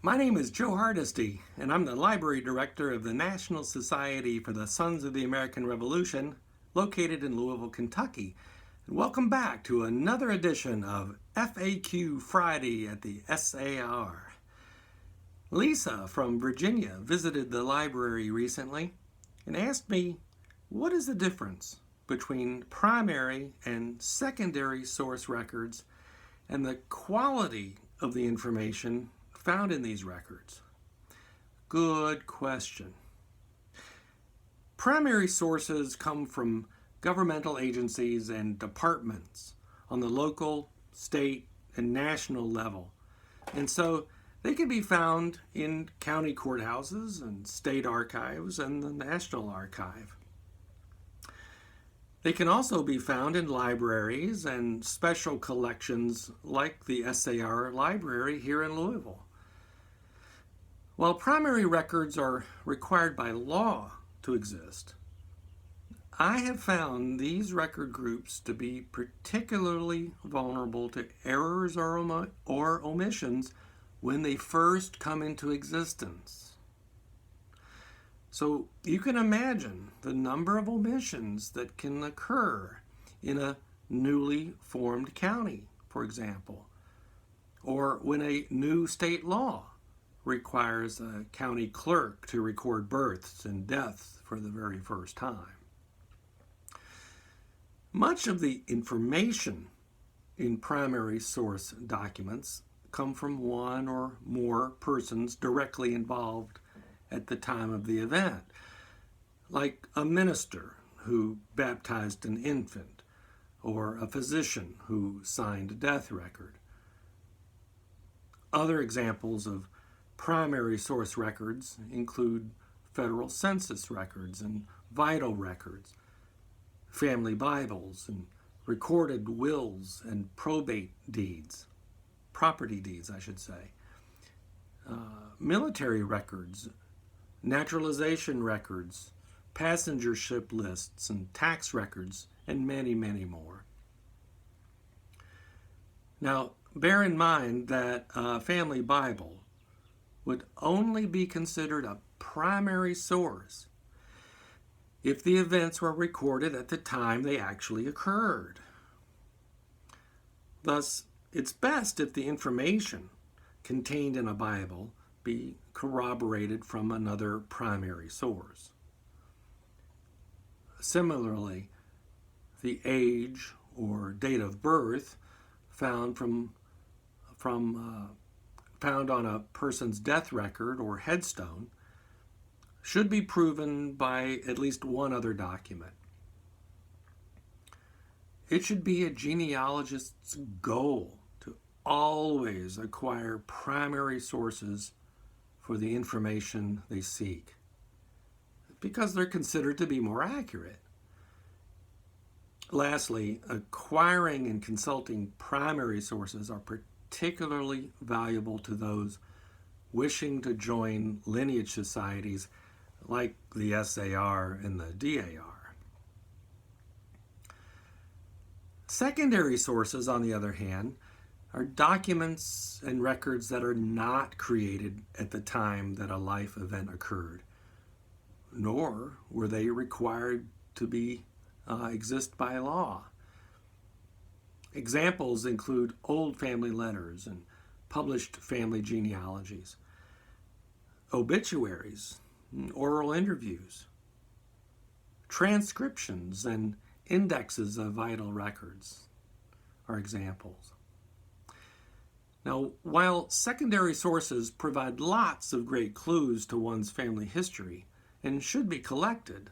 My name is Joe Hardesty, and I'm the Library Director of the National Society for the Sons of the American Revolution, located in Louisville, Kentucky. And welcome back to another edition of FAQ Friday at the SAR. Lisa from Virginia visited the library recently and asked me, what is the difference between primary and secondary source records and the quality of the information found in these records? Good question. Primary sources come from governmental agencies and departments on the local, state, and national level. And so they can be found in county courthouses and state archives and the National Archive. They can also be found in libraries and special collections like the SAR Library here in Louisville. While primary records are required by law to exist, I have found these record groups to be particularly vulnerable to errors or omissions when they first come into existence. So you can imagine the number of omissions that can occur in a newly formed county, for example, or when a new state law requires a county clerk to record births and deaths for the very first time. Much of the information in primary source documents come from one or more persons directly involved at the time of the event, like a minister who baptized an infant, or a physician who signed a death record. Other examples of primary source records include federal census records and vital records, family Bibles, and recorded wills and probate deeds, property deeds, I should say, military records, naturalization records, passenger ship lists, and tax records, and many, many more. Now, bear in mind that a family Bible would only be considered a primary source if the events were recorded at the time they actually occurred. Thus, it's best if the information contained in a Bible be corroborated from another primary source. Similarly, the age or date of birth found on a person's death record or headstone should be proven by at least one other document. It should be a genealogist's goal to always acquire primary sources for the information they seek, because they're considered to be more accurate. Lastly, acquiring and consulting primary sources are particularly valuable to those wishing to join lineage societies like the SAR and the DAR. Secondary sources, on the other hand, are documents and records that are not created at the time that a life event occurred, nor were they required to exist by law. Examples include old family letters and published family genealogies, obituaries, oral interviews, transcriptions, and indexes of vital records are examples. Now, while secondary sources provide lots of great clues to one's family history and should be collected,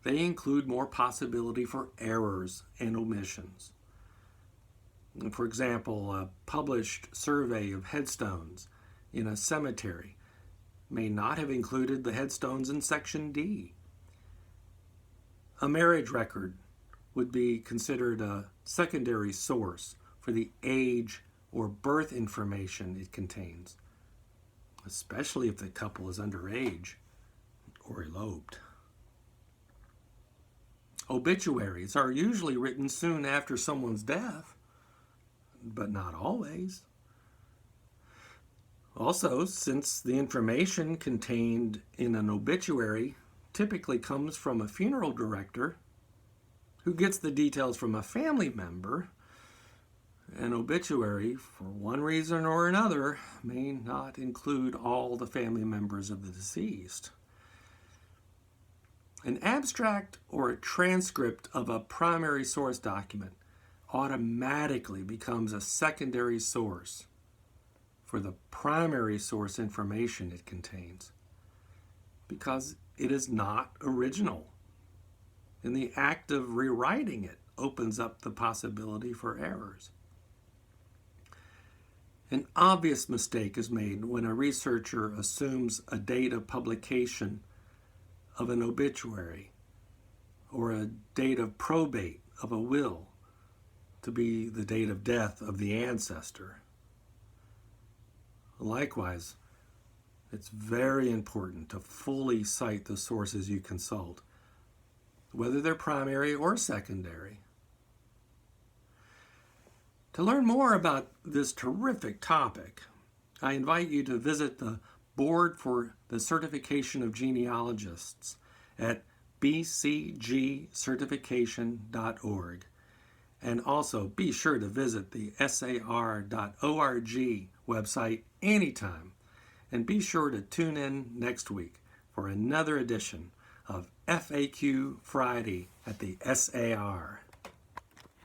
they include more possibility for errors and omissions. For example, a published survey of headstones in a cemetery may not have included the headstones in Section D. A marriage record would be considered a secondary source for the age or birth information it contains, especially if the couple is underage or eloped. Obituaries are usually written soon after someone's death, but not always. Also, since the information contained in an obituary typically comes from a funeral director who gets the details from a family member, an obituary, for one reason or another, may not include all the family members of the deceased. An abstract or a transcript of a primary source document automatically becomes a secondary source for the primary source information it contains, because it is not original. And the act of rewriting it opens up the possibility for errors. An obvious mistake is made when a researcher assumes a date of publication of an obituary or a date of probate of a will to be the date of death of the ancestor. Likewise, it's very important to fully cite the sources you consult, whether they're primary or secondary. To learn more about this terrific topic, I invite you to visit the Board for the Certification of Genealogists at bcgcertification.org. And also be sure to visit the SAR.org website anytime. And be sure to tune in next week for another edition of FAQ Friday at the SAR.